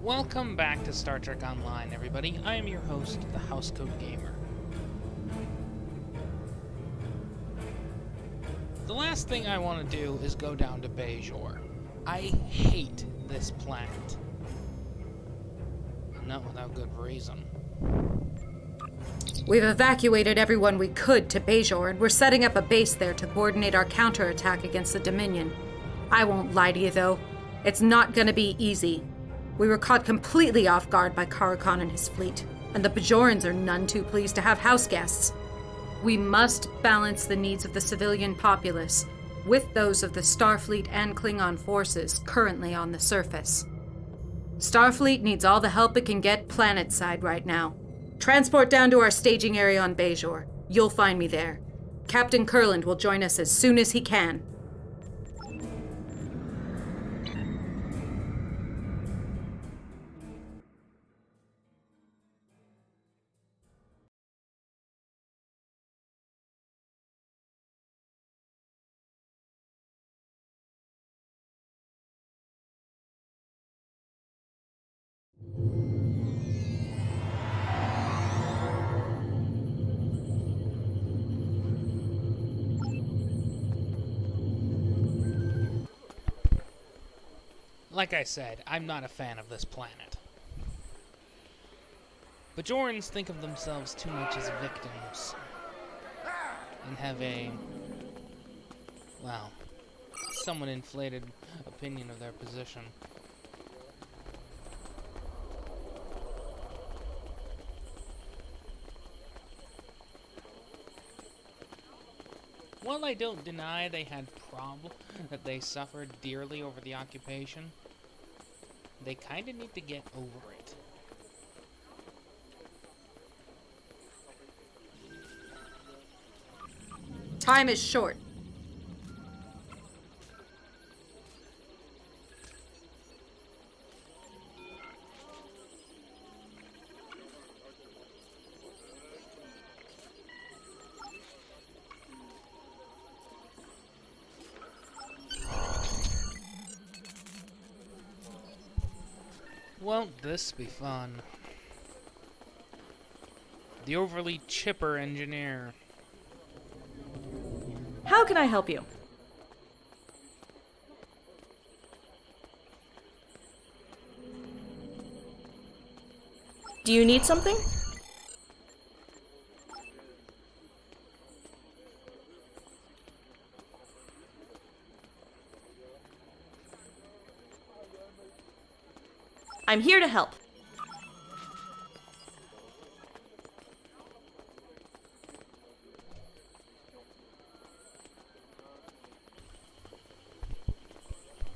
Welcome back to Star Trek Online, everybody. I am your host, the Housecoat Gamer. The last thing I want to do is go down to Bajor. I hate this planet. Not without good reason. We've evacuated everyone we could to Bajor, and we're setting up a base there to coordinate our counterattack against the Dominion. I won't lie to you, though. It's not gonna be easy. We were caught completely off guard by Karakan and his fleet, and the Bajorians are none too pleased to have house guests. We must balance the needs of the civilian populace with those of the Starfleet and Klingon forces currently on the surface. Starfleet needs all the help it can get planet-side right now. Transport down to our staging area on Bajor. You'll find me there. Captain Kurland will join us as soon as he can. Like I said, I'm not a fan of this planet. Bajorans think of themselves too much as victims. And have a, well, somewhat inflated opinion of their position. While I don't deny they had that they suffered dearly over the occupation, they kinda need to get over it. Time is short. Won't this be fun? The overly chipper engineer. How can I help you? Do you need something? I'm here to help.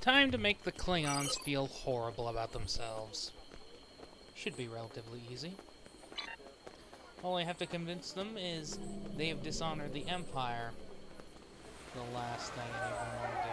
Time to make the Klingons feel horrible about themselves. Should be relatively easy. All I have to convince them is they have dishonored the Empire. The last thing anyone want to do.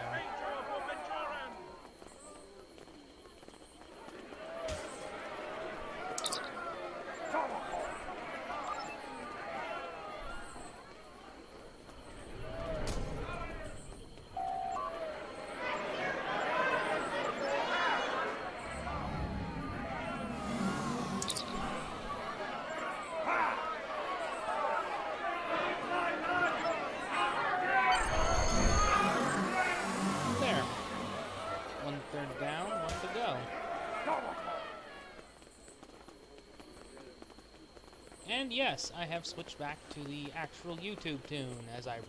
There. 1/3 down, 1 to go. And yes, I have switched back to the actual YouTube tune, as I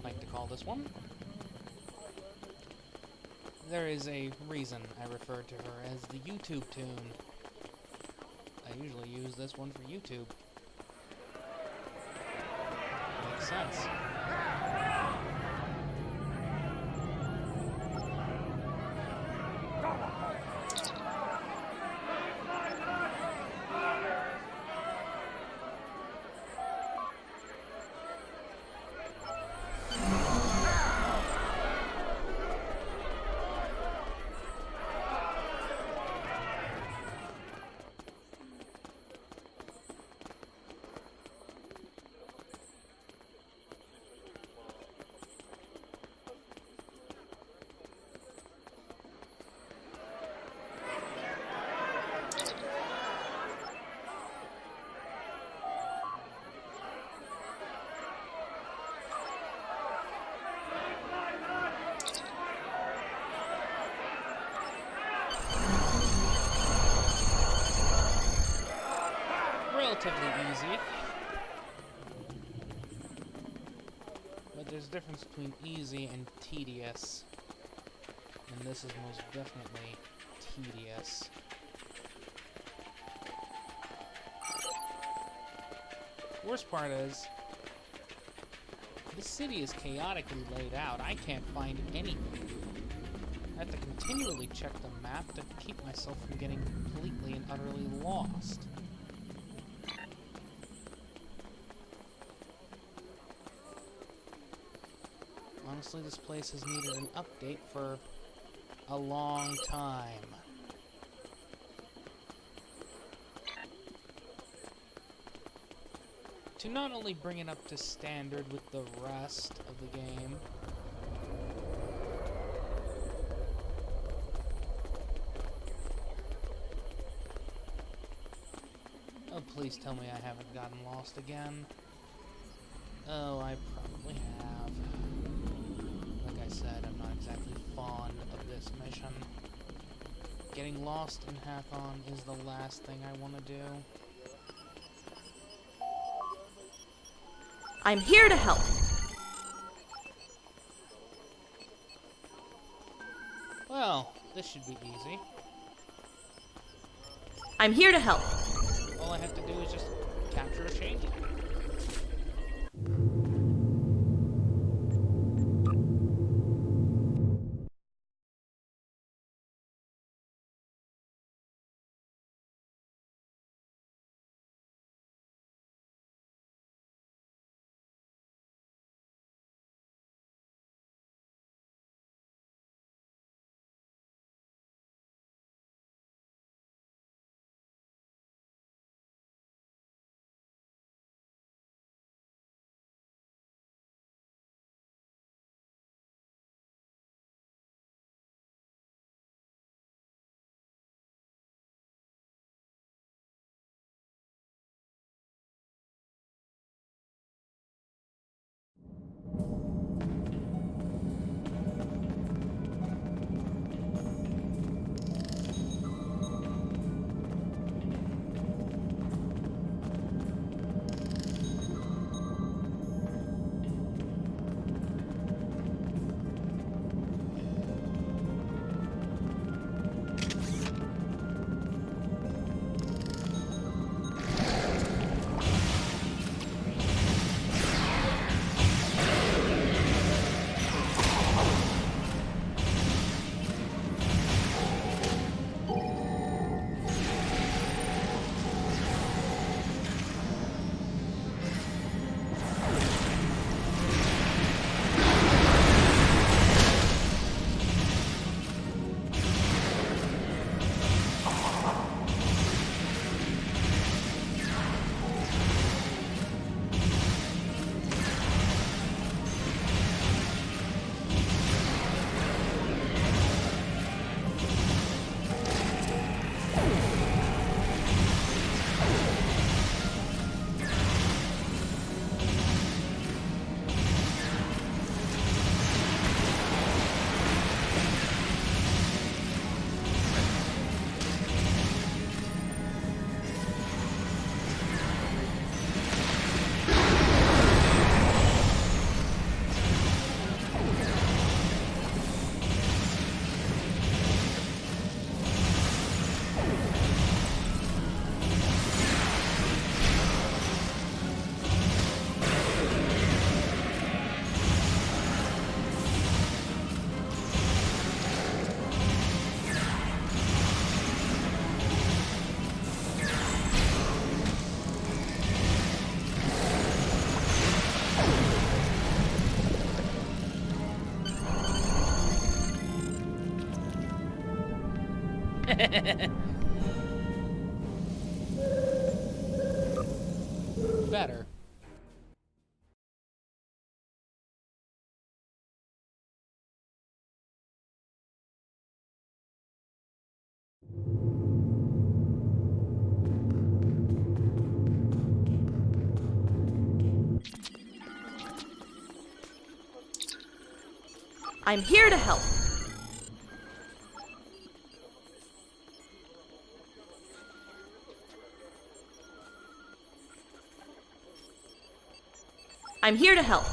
like to call this one. There is a reason I refer to her as the YouTube tune. I usually use this one for YouTube. Makes sense. relatively easy. But there's a difference between easy and tedious. And this is most definitely tedious. Worst part is, this city is chaotically laid out. I can't find anything. I have to continually check the map to keep myself from getting completely and utterly lost. Honestly, this place has needed an update for a long time. To not only bring it up to standard with the rest of the game, oh, please tell me I haven't gotten lost again. Oh, I probably have. Like I said, I'm not exactly fond of this mission. Getting lost in Hathon is the last thing I want to do. I'm here to help. Well, this should be easy. I'm here to help. All I have to do is just capture a changeling. Better. I'm here to help. I'm here to help.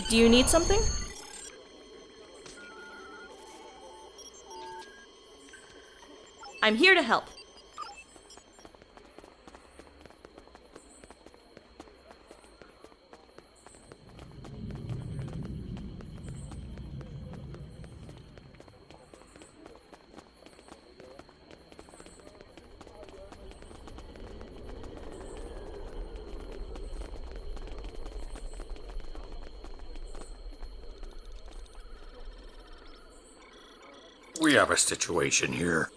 Do you need something? I'm here to help. We have a situation here.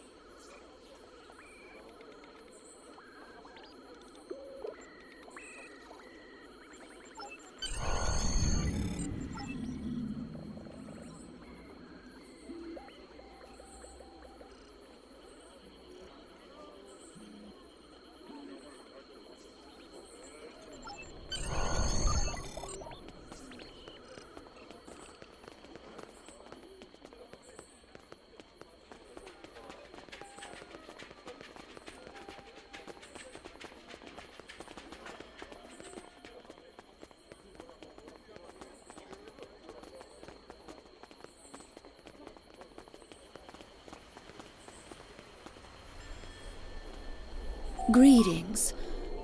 Greetings.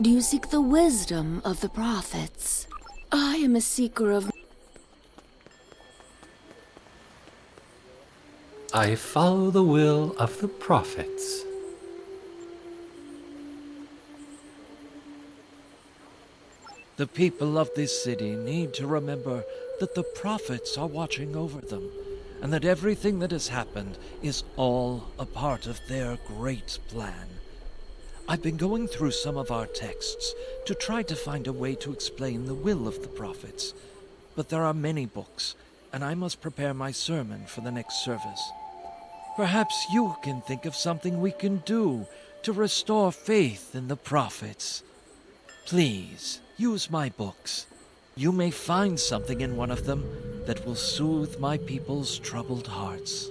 Do you seek the wisdom of the prophets? I am a seeker of... I follow the will of the prophets. The people of this city need to remember that the prophets are watching over them, and that everything that has happened is all a part of their great plan. I've been going through some of our texts to try to find a way to explain the will of the prophets, but there are many books, and I must prepare my sermon for the next service. Perhaps you can think of something we can do to restore faith in the prophets. Please, use my books. You may find something in one of them that will soothe my people's troubled hearts.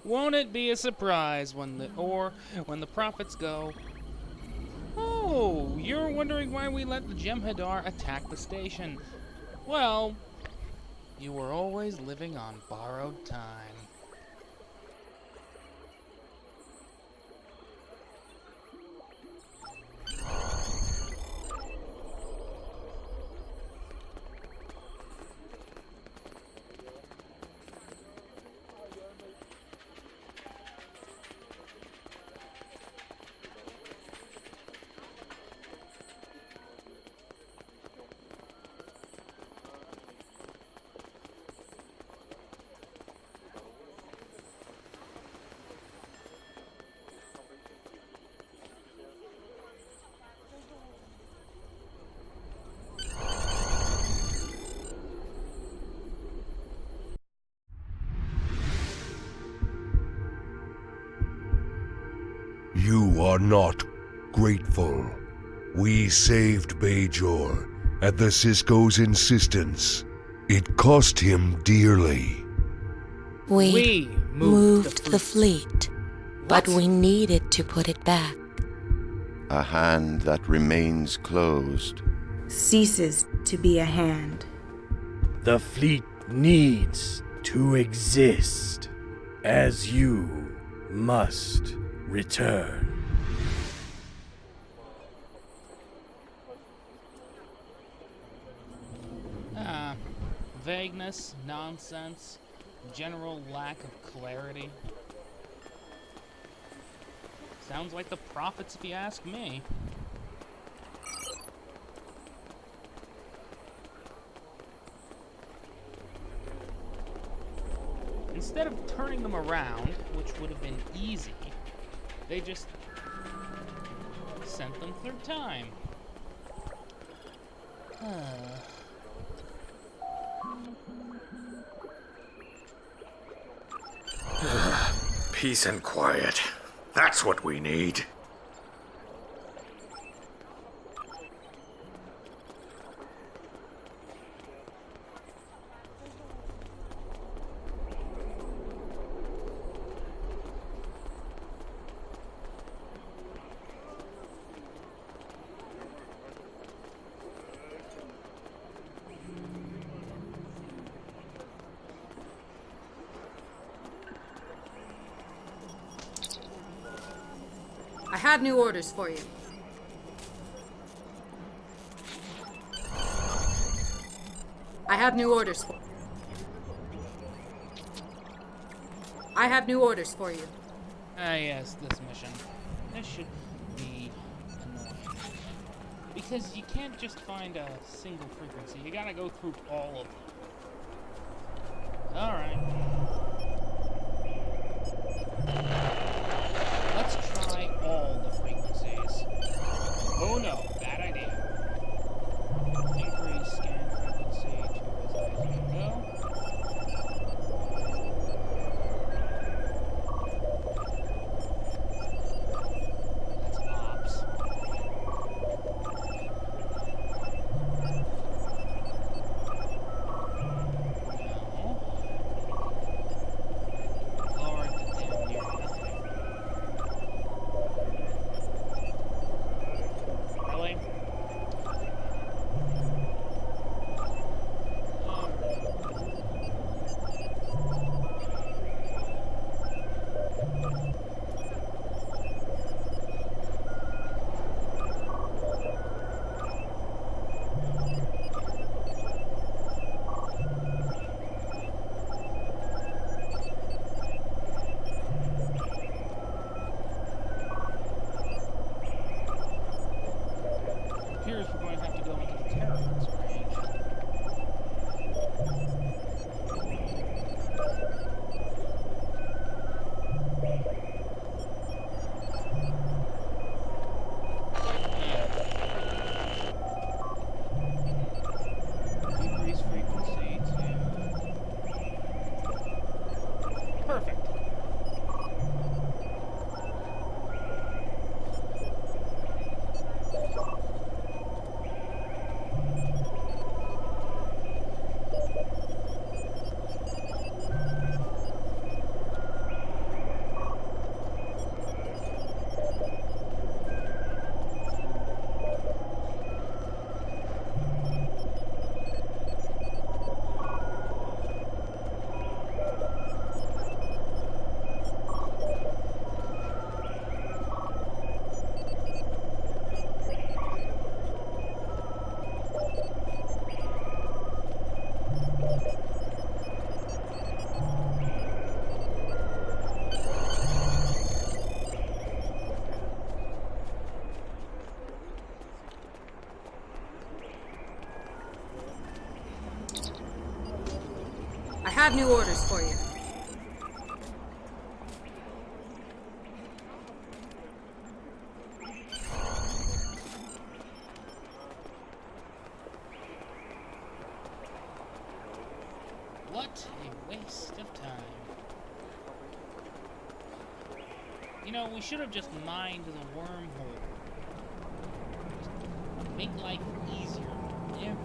Won't it be a surprise when the prophets go, "Oh, you're wondering why we let the Jem'Hadar attack the station. Well, you were always living on borrowed time." are not grateful. We saved Bajor at the Cisco's insistence. It cost him dearly. We moved the fleet, but What? we needed to put it back. A hand that remains closed ceases to be a hand. The fleet needs to exist, as you must return. Vagueness, nonsense, general lack of clarity. Sounds like the prophets if you ask me. Instead of turning them around, which would have been easy, they just sent them through time. Peace and quiet. That's what we need. I have new orders for you. I have new orders for you. Ah, yes, this mission. This should be annoying. Because you can't just find a single frequency. You gotta go through all of them. Alright. Let's try all the frequencies. Oh no, bad idea. Increase scan frequency to as high as you can go. That's ops. No. Lower the damn near nothing. Really? Appears we're going to have to go into the terrorist range. Decrease frequency to... Perfect. I have new orders for you. What a waste of time. You know, we should have just mined the wormhole. Just make life easier for everybody.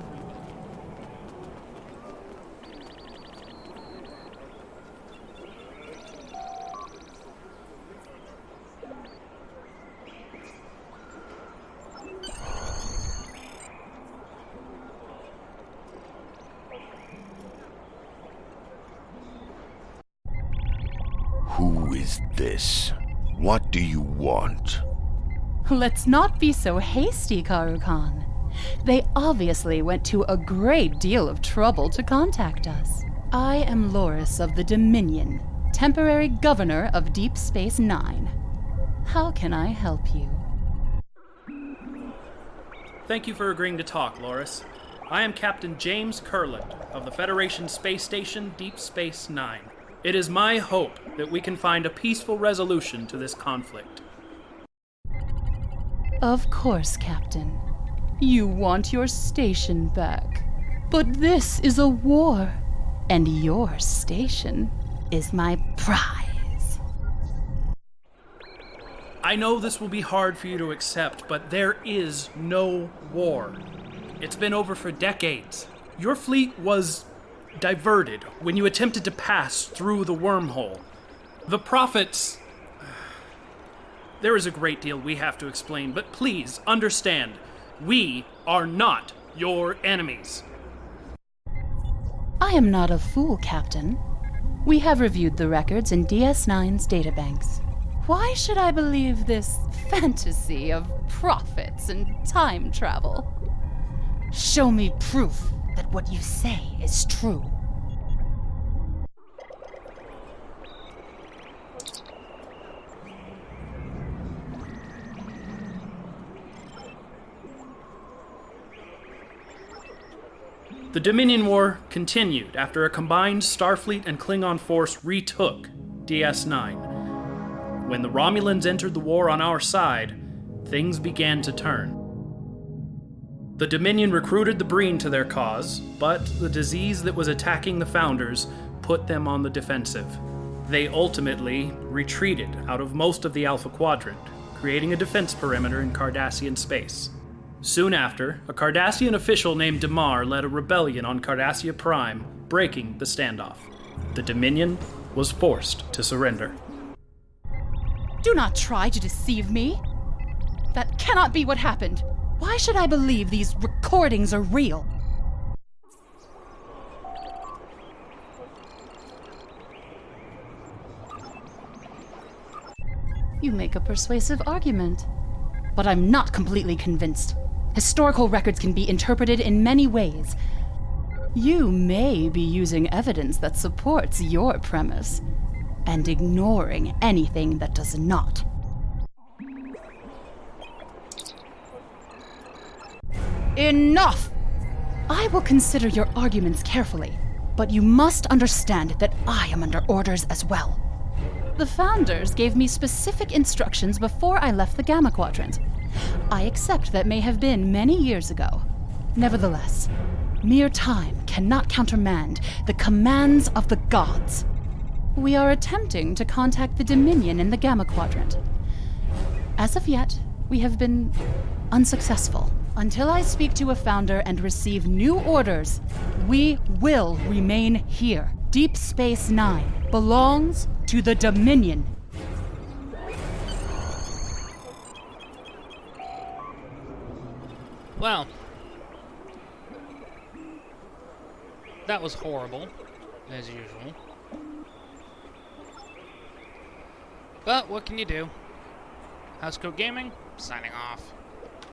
Who is this? What do you want? Let's not be so hasty, Karukan. They obviously went to a great deal of trouble to contact us. I am Loris of the Dominion, temporary governor of Deep Space Nine. How can I help you? Thank you for agreeing to talk, Loris. I am Captain James Kurland of the Federation Space Station Deep Space Nine. It is my hope that we can find a peaceful resolution to this conflict. Of course, Captain. You want your station back. But this is a war, and your station is my prize. I know this will be hard for you to accept, but there is no war. It's been over for decades. Your fleet was diverted when you attempted to pass through the wormhole. The Prophets... There is a great deal we have to explain, but please understand, we are not your enemies. I am not a fool, Captain. We have reviewed the records in DS9's databanks. Why should I believe this fantasy of prophets and time travel? Show me proof that what you say is true. The Dominion War continued after a combined Starfleet and Klingon force retook DS9. When the Romulans entered the war on our side, things began to turn. The Dominion recruited the Breen to their cause, but the disease that was attacking the Founders put them on the defensive. They ultimately retreated out of most of the Alpha Quadrant, creating a defense perimeter in Cardassian space. Soon after, a Cardassian official named Damar led a rebellion on Cardassia Prime, breaking the standoff. The Dominion was forced to surrender. Do not try to deceive me. That cannot be what happened. Why should I believe these recordings are real? You make a persuasive argument, but I'm not completely convinced. Historical records can be interpreted in many ways. You may be using evidence that supports your premise, and ignoring anything that does not. Enough! I will consider your arguments carefully, but you must understand that I am under orders as well. The Founders gave me specific instructions before I left the Gamma Quadrant. I accept that may have been many years ago. Nevertheless, mere time cannot countermand the commands of the gods. We are attempting to contact the Dominion in the Gamma Quadrant. As of yet, we have been unsuccessful. Until I speak to a Founder and receive new orders, we will remain here. Deep Space Nine belongs to the Dominion. Well, that was horrible, as usual. But what can you do? Housecoat Gaming, signing off.